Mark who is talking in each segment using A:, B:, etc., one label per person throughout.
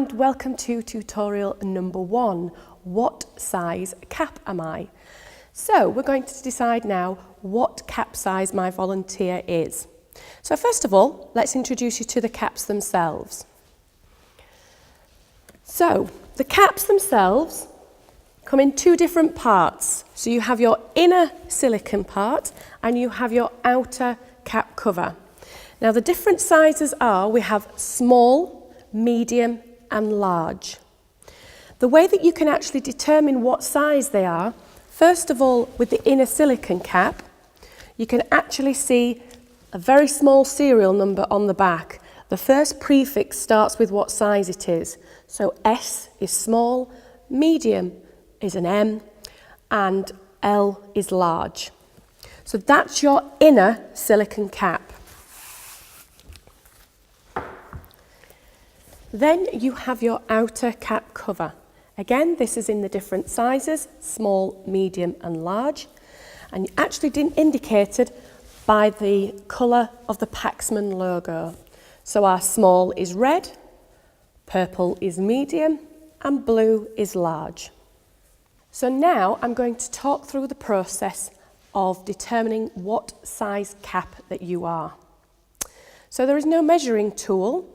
A: and welcome to tutorial number 1. What size cap am I? So we're going to decide now what cap size my volunteer is. So first of all, let's introduce you to the caps themselves. So the caps themselves come in two different parts. So you have your inner silicone part and you have your outer cap cover. Now the different sizes are, we have small, medium and large. The way that you can actually determine what size they are, first of all with the inner silicone cap, you can actually see a very small serial number on the back. The first prefix starts with what size it is. So S is small, medium is an M, and L is large. So that's your inner silicone cap. Then you have your outer cap cover. Again, this is in the different sizes, small, medium and large. And actually indicated by the colour of the Paxman logo. So our small is red, purple is medium, and blue is large. So now I'm going to talk through the process of determining what size cap that you are. So there is no measuring tool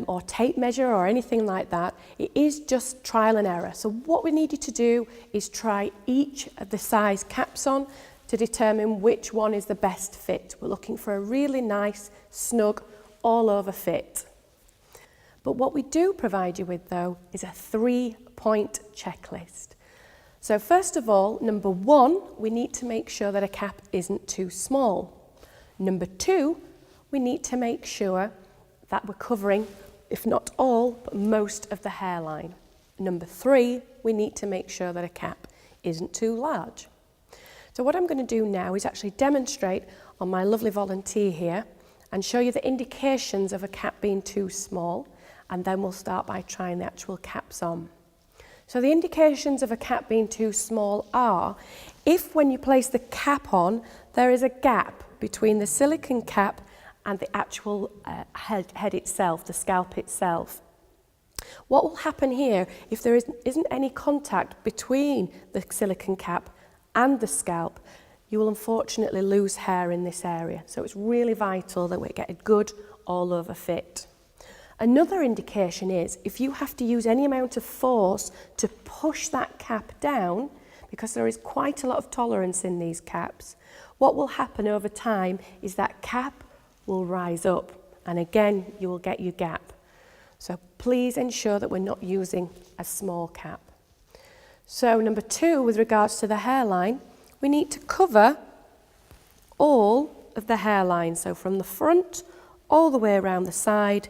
A: or tape measure or anything like that. It is just trial and error. So what we need you to do is try each of the size caps on to determine which one is the best fit. We're looking for a really nice, snug, all-over fit. But what we do provide you with, though, is a 3-point checklist. So first of all, number 1, we need to make sure that a cap isn't too small. Number 2, we need to make sure that we're covering, if not all, but most of the hairline. Number 3, we need to make sure that a cap isn't too large. So what I'm going to do now is actually demonstrate on my lovely volunteer here and show you the indications of a cap being too small, and then we'll start by trying the actual caps on. So the indications of a cap being too small are, if when you place the cap on, there is a gap between the silicone cap and the actual head itself, the scalp itself. What will happen here, if there isn't any contact between the silicone cap and the scalp, you will unfortunately lose hair in this area. So it's really vital that we get a good all-over fit. Another indication is if you have to use any amount of force to push that cap down, because there is quite a lot of tolerance in these caps, what will happen over time is that cap will rise up, and again you will get your gap. So please ensure that we're not using a small cap. So number 2, with regards to the hairline, we need to cover all of the hairline, so from the front all the way around the side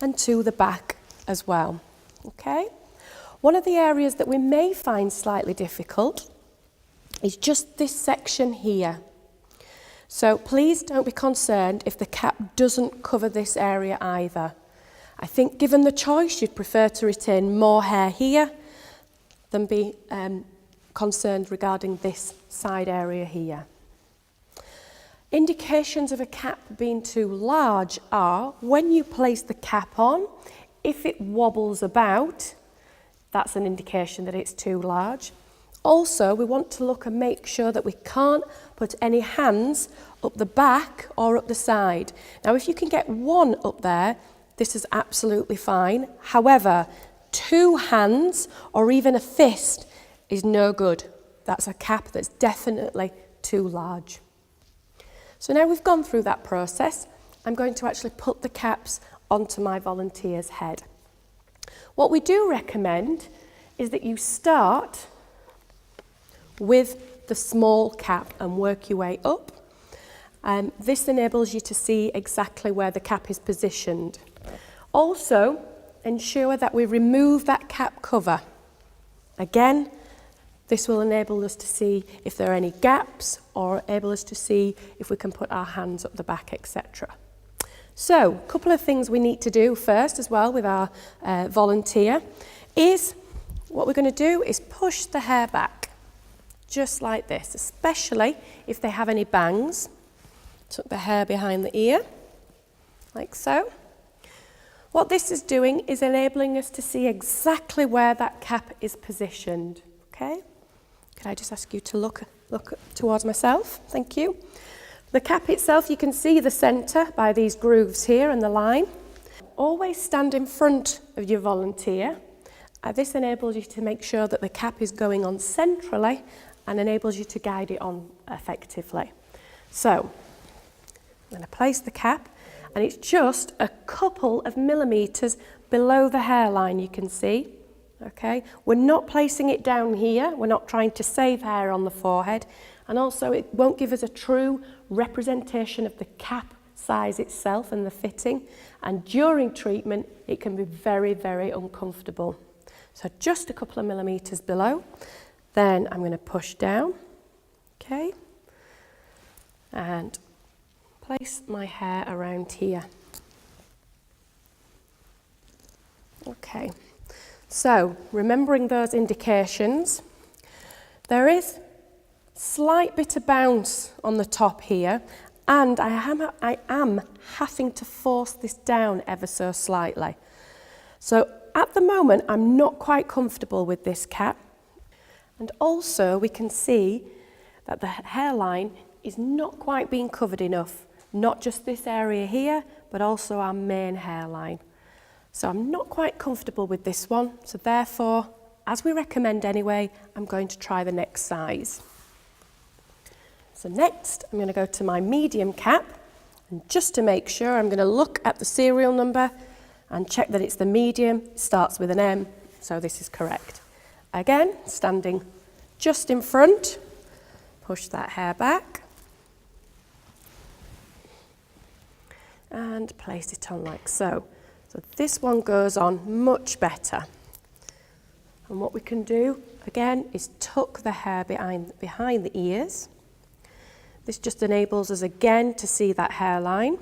A: and to the back as well. Okay? One of the areas that we may find slightly difficult is just this section here. So please don't be concerned if the cap doesn't cover this area either. I think given the choice, you'd prefer to retain more hair here than be concerned regarding this side area here. Indications of a cap being too large are when you place the cap on, if it wobbles about, that's an indication that it's too large. Also, we want to look and make sure that we can't put any hands up the back or up the side. Now, if you can get one up there, this is absolutely fine. However, 2 hands or even a fist is no good. That's a cap that's definitely too large. So now we've gone through that process, I'm going to actually put the caps onto my volunteer's head. What we do recommend is that you start with the small cap and work your way up. This enables you to see exactly where the cap is positioned. Also, ensure that we remove that cap cover. Again, this will enable us to see if there are any gaps or enable us to see if we can put our hands up the back, etc. So, a couple of things we need to do first as well with our volunteer is, what we're going to do is push the hair back, just like this, especially if they have any bangs. Tuck the hair behind the ear, like so. What this is doing is enabling us to see exactly where that cap is positioned. Okay? Can I just ask you to look towards myself? Thank you. The cap itself, you can see the centre by these grooves here and the line. Always stand in front of your volunteer. This enables you to make sure that the cap is going on centrally and enables you to guide it on effectively. So, I'm going to place the cap, and it's just a couple of millimetres below the hairline, you can see. Okay, we're not placing it down here, we're not trying to save hair on the forehead, and also it won't give us a true representation of the cap size itself and the fitting, and during treatment it can be very, very uncomfortable. So just a couple of millimetres below, then I'm going to push down, okay, and place my hair around here. Okay. So, remembering those indications, there is slight bit of bounce on the top here, and I am having to force this down ever so slightly. So, at the moment, I'm not quite comfortable with this cap. And also, we can see that the hairline is not quite being covered enough. Not just this area here, but also our main hairline. So I'm not quite comfortable with this one, so therefore, as we recommend anyway, I'm going to try the next size. So next, I'm going to go to my medium cap, and just to make sure, I'm going to look at the serial number and check that it's the medium. It starts with an M, so this is correct. Again, standing just in front, push that hair back, and place it on like so. So this one goes on much better. And what we can do, again, is tuck the hair behind the ears. This just enables us again to see that hairline.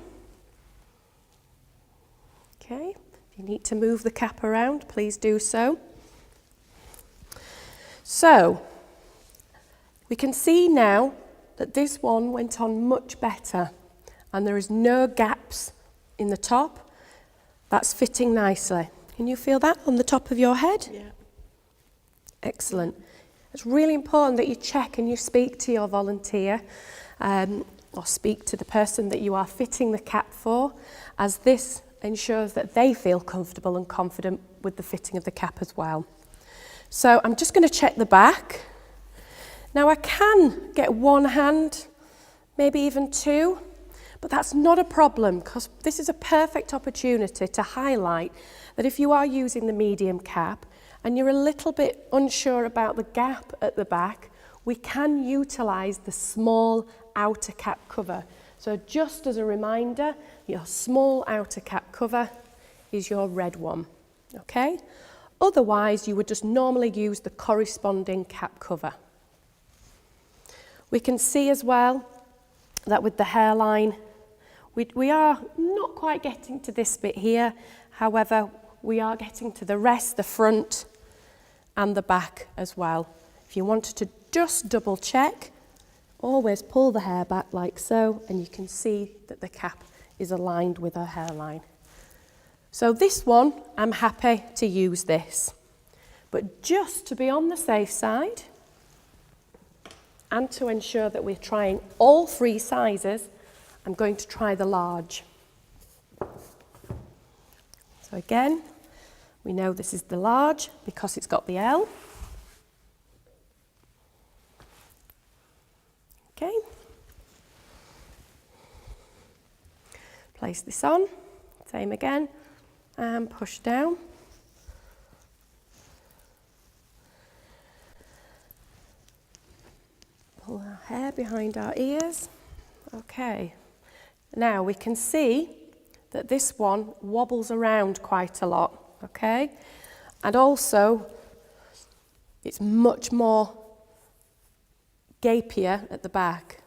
A: Okay, if you need to move the cap around, please do so. So, we can see now that this one went on much better, and there is no gaps in the top. That's fitting nicely. Can you feel that on the top of your head?
B: Yeah.
A: Excellent. It's really important that you check and you speak to your volunteer or speak to the person that you are fitting the cap for, as this ensures that they feel comfortable and confident with the fitting of the cap as well. So I'm just going to check the back. Now I can get one hand, maybe even two, but that's not a problem, because this is a perfect opportunity to highlight that if you are using the medium cap and you're a little bit unsure about the gap at the back, we can utilise the small outer cap cover. So just as a reminder, your small outer cap cover is your red one, okay? Otherwise, you would just normally use the corresponding cap cover. We can see as well that with the hairline, we are not quite getting to this bit here. However, we are getting to the rest, the front and the back as well. If you wanted to just double check, always pull the hair back like so, and you can see that the cap is aligned with her hairline. So this one, I'm happy to use this. But just to be on the safe side, and to ensure that we're trying all three sizes, I'm going to try the large. So again, we know this is the large because it's got the L. Okay. Place this on, same again, and push down. Pull our hair behind our ears. Okay. Now we can see that this one wobbles around quite a lot, okay? And also, it's much more gapier at the back.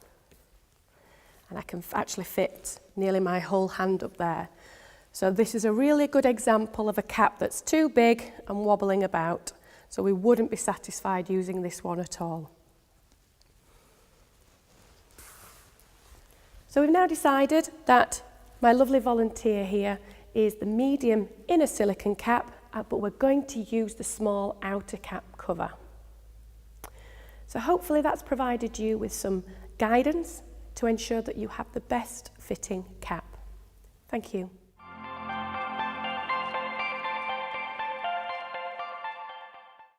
A: And I can actually fit nearly my whole hand up there. So this is a really good example of a cap that's too big and wobbling about. So we wouldn't be satisfied using this one at all. So we've now decided that my lovely volunteer here is the medium inner silicone cap, but we're going to use the small outer cap cover. So hopefully that's provided you with some guidance to ensure that you have the best fitting cap. Thank you.